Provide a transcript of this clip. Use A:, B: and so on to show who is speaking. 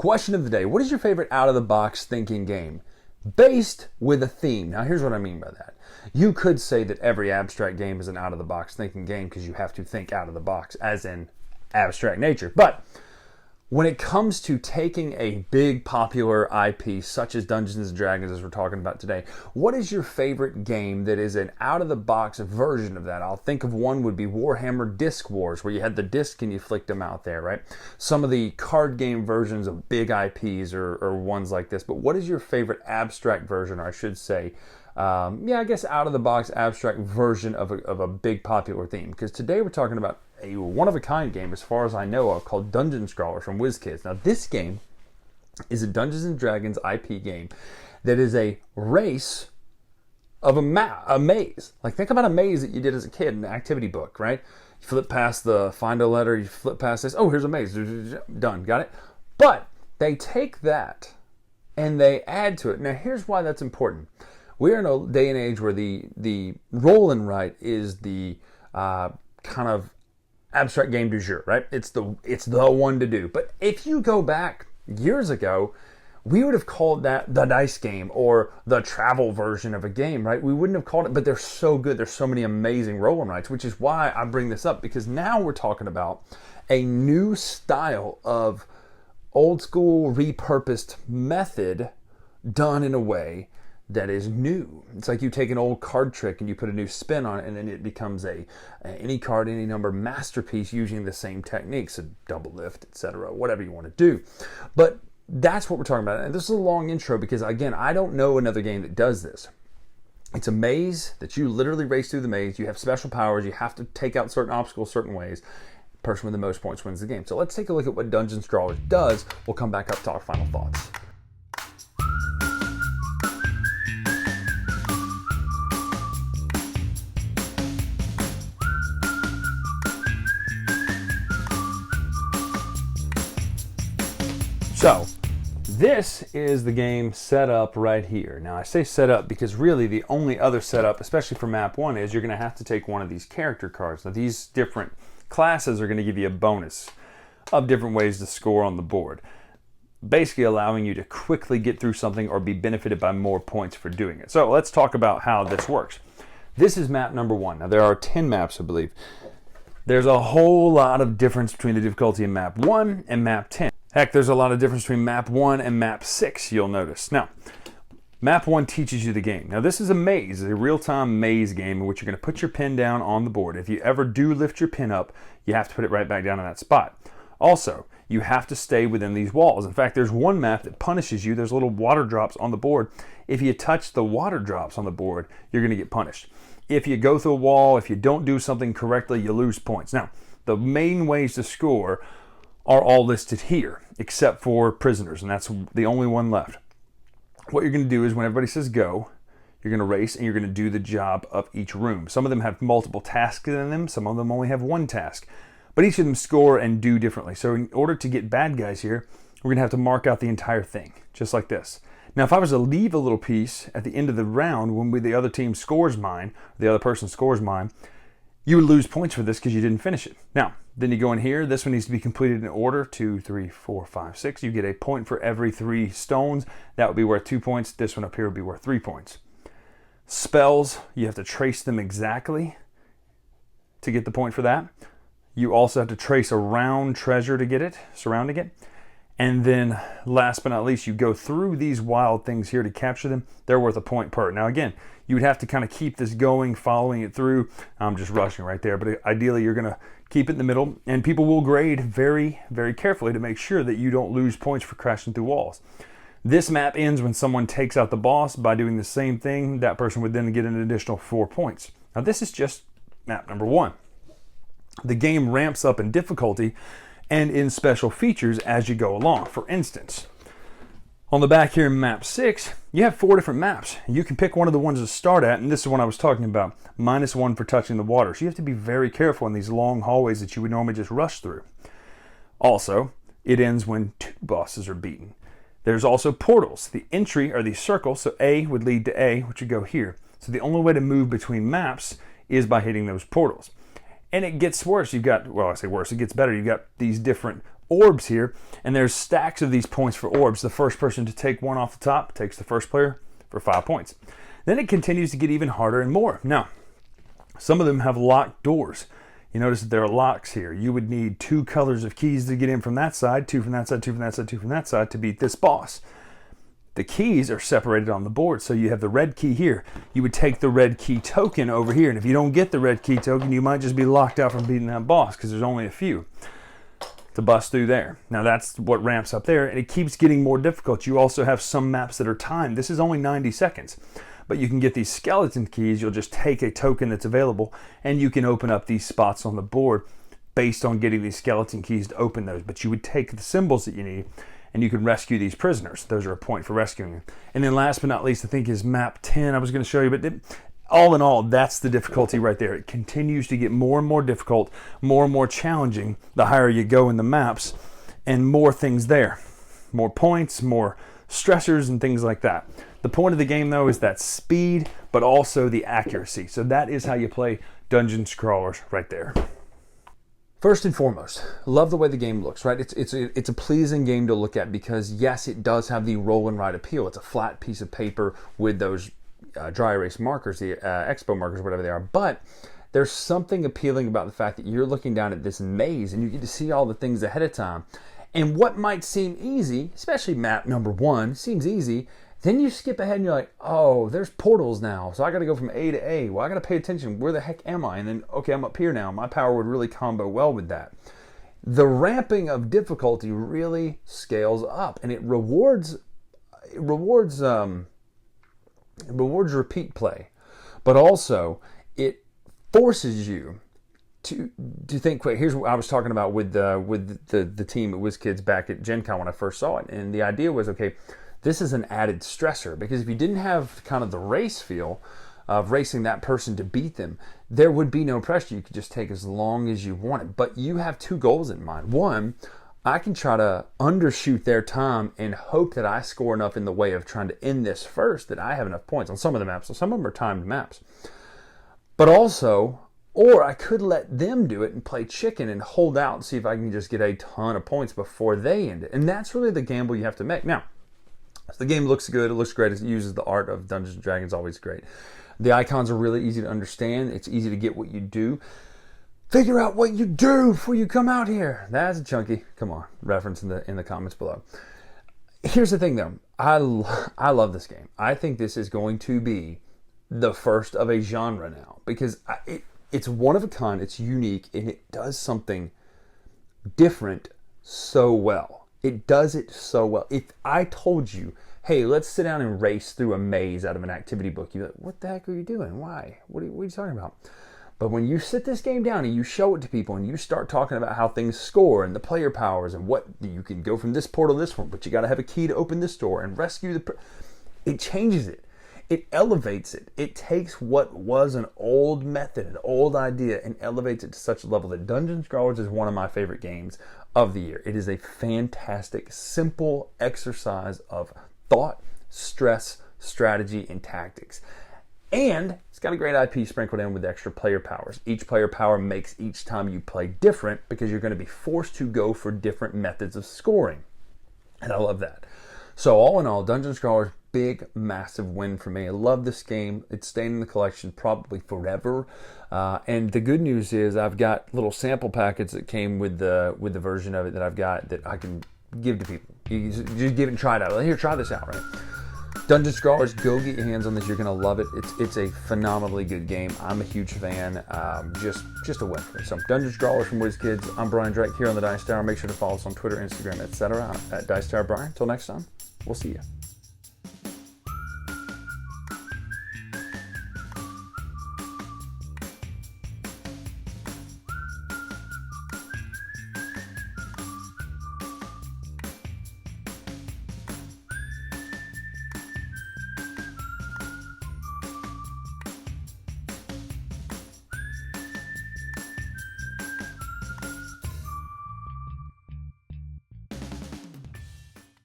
A: Question of the day: what is your favorite out-of-the-box thinking game based with a theme? Now, here's what I mean by that. You could say that every abstract game is an out-of-the-box thinking game because you have to think out of the box, as in abstract nature. But when it comes to taking a big popular IP such as Dungeons & Dragons, as we're talking about today, what is your favorite game that is an out-of-the-box version of that? I'll think of one would be Warhammer Disc Wars, where you had the disc and you flicked them out there, right? Some of the card game versions of big IPs are ones like this. But what is your favorite abstract version, or I should say, I guess out-of-the-box abstract version of a big popular theme? Because today we're talking about a one-of-a-kind game, as far as I know of, called Dungeon Scrawlers from WizKids. Now, this game is a Dungeons & Dragons IP game that is a race of a maze. Like, think about a maze that you did as a kid in an activity book, right? You flip past the find a letter, you flip past this, oh, here's a maze, done, got it? But they take that and they add to it. Now, here's why that's important. We're in a day and age where the roll and write is the kind of abstract game du jour, right? It's the one to do. But if you go back years ago, we would have called that the dice game or the travel version of a game, right? We wouldn't have called it, but they're so good. There's so many amazing roll and writes, which is why I bring this up, because now we're talking about a new style of old school repurposed method done in a way that is new. It's like you take an old card trick and you put a new spin on it, and then it becomes any card, any number masterpiece using the same techniques, a double lift, etc., whatever you want to do. But that's what we're talking about. And this is a long intro because, again, I don't know another game that does this. It's a maze that you literally race through the maze. You have special powers. You have to take out certain obstacles certain ways. The person with the most points wins the game. So let's take a look at what Dungeon Scrawlers does. We'll come back up to our final thoughts. So, this is the game set up right here. Now, I say set up because really the only other setup, especially for map 1, is you're going to have to take one of these character cards. Now, these different classes are going to give you a bonus of different ways to score on the board, basically allowing you to quickly get through something or be benefited by more points for doing it. So, let's talk about how this works. This is map number 1. Now, there are 10 maps, I believe. There's a whole lot of difference between the difficulty in map 1 and map 10. Heck, there's a lot of difference between map 1 and map 6, you'll notice. Now, map 1 teaches you the game. Now, this is a maze, a real-time maze game in which you're going to put your pin down on the board. If you ever do lift your pin up, you have to put it right back down in that spot. Also, you have to stay within these walls. In fact, there's one map that punishes you. There's little water drops on the board. If you touch the water drops on the board, you're going to get punished. If you go through a wall, if you don't do something correctly, you lose points. Now, the main ways to score are all listed here, except for prisoners, and that's the only one left. What you're going to do is when everybody says go, you're going to race and you're going to do the job of each room. Some of them have multiple tasks in them, some of them only have one task, but each of them score and do differently. So in order to get bad guys here, we're going to have to mark out the entire thing, just like this. Now, if I was to leave a little piece at the end of the round when the other team scores mine, the other person scores mine, you would lose points for this because you didn't finish it. Now, then you go in here. This one needs to be completed in order. 2, 3, 4, 5, 6. You get a point for every 3 stones. That would be worth 2 points. This one up here would be worth 3 points. Spells, you have to trace them exactly to get the point for that. You also have to trace around treasure to get it, surrounding it. And then last but not least, you go through these wild things here to capture them. They're worth a point per. Now again, you would have to kind of keep this going, following it through. I'm just rushing right there, but ideally you're going to keep it in the middle, and people will grade very, very carefully to make sure that you don't lose points for crashing through walls. This map ends when someone takes out the boss. By doing the same thing, that person would then get an additional 4 points. Now this is just map number 1. The game ramps up in difficulty and in special features as you go along. For instance, on the back here in map 6, you have 4 different maps. You can pick one of the ones to start at, and this is one I was talking about, -1 for touching the water. So you have to be very careful in these long hallways that you would normally just rush through. Also, it ends when 2 bosses are beaten. There's also portals. The entry are these circles, so A would lead to A, which would go here. So the only way to move between maps is by hitting those portals. And it gets worse. You've got, well, I say worse, it gets better. You've got these different orbs here, and there's stacks of these points for orbs. The first person to take one off the top takes the first player for 5 points. Then it continues to get even harder and more. Now, some of them have locked doors. You notice that there are locks here. You would need 2 colors of keys to get in from that side, 2 from that side, 2 from that side, 2 from that side to beat this boss. The keys are separated on the board, so you have the red key here. You would take the red key token over here, and if you don't get the red key token, you might just be locked out from beating that boss because there's only a few to bust through there. Now that's what ramps up there, and it keeps getting more difficult. You also have some maps that are timed. This is only 90 seconds, but you can get these skeleton keys. You'll just take a token that's available, and you can open up these spots on the board based on getting these skeleton keys to open those. But you would take the symbols that you need, and you can rescue these prisoners. Those are a point for rescuing them. And then last but not least, I think is map 10 I was going to show you, but all in all, that's the difficulty right there. It continues to get more and more difficult, more and more challenging the higher you go in the maps, and more things there. More points, more stressors, and things like that. The point of the game, though, is that speed, but also the accuracy. So that is how you play Dungeon Scrawlers right there. First and foremost, love the way the game looks, right? It's a pleasing game to look at because, yes, it does have the roll and write appeal. It's a flat piece of paper with those dry erase markers, the expo markers, whatever they are. But there's something appealing about the fact that you're looking down at this maze and you get to see all the things ahead of time. And what might seem easy, especially map number 1, seems easy. Then you skip ahead and you're like, oh, there's portals now. So I got to go from A to A. Well, I got to pay attention. Where the heck am I? And then, okay, I'm up here now. My power would really combo well with that. The ramping of difficulty really scales up, and it rewards repeat play, but also it forces you to think. Wait, here's what I was talking about with the team at WizKids back at Gen Con when I first saw it, and the idea was, okay, this is an added stressor, because if you didn't have kind of the race feel of racing that person to beat them, there would be no pressure. You could just take as long as you wanted. But you have 2 goals in mind. One, I can try to undershoot their time and hope that I score enough in the way of trying to end this first that I have enough points on some of the maps. So some of them are timed maps. But also, or I could let them do it and play chicken and hold out and see if I can just get a ton of points before they end it. And that's really the gamble you have to make. Now, the game looks good. It looks great. It uses the art of Dungeons & Dragons, always great. The icons are really easy to understand. It's easy to get what you do. Figure out what you do before you come out here. That's a chunky, come on, reference in the comments below. Here's the thing, though. I love this game. I think this is going to be the first of a genre now, because it's one of a kind. It's unique, and it does something different so well. It does it so well. If I told you, hey, let's sit down and race through a maze out of an activity book, you'd be like, what the heck are you doing? Why? What are you talking about? But when you sit this game down and you show it to people and you start talking about how things score and the player powers and what you can go from this portal to this one, but you got to have a key to open this door and rescue it changes it. It elevates it. It takes what was an old method, an old idea, and elevates it to such a level that Dungeon Scrawlers is one of my favorite games of the year. It is a fantastic, simple exercise of thought, stress, strategy, and tactics. And it's got a great IP sprinkled in with extra player powers. Each player power makes each time you play different because you're going to be forced to go for different methods of scoring. And I love that. So all in all, Dungeon Scrawlers, big, massive win for me. I love this game. It's staying in the collection probably forever. And the good news is I've got little sample packets that came with the version of it that I've got that I can give to people. You just give it and try it out. Here, try this out, right? Dungeon Scrawlers, go get your hands on this. You're going to love it. It's a phenomenally good game. I'm a huge fan. Just a win for me. So Dungeon Scrawlers from WizKids. I'm Bryan Drake here on the Dice Tower. Make sure to follow us on Twitter, Instagram, etc. at Dice Tower Bryan. Until next time, we'll see you.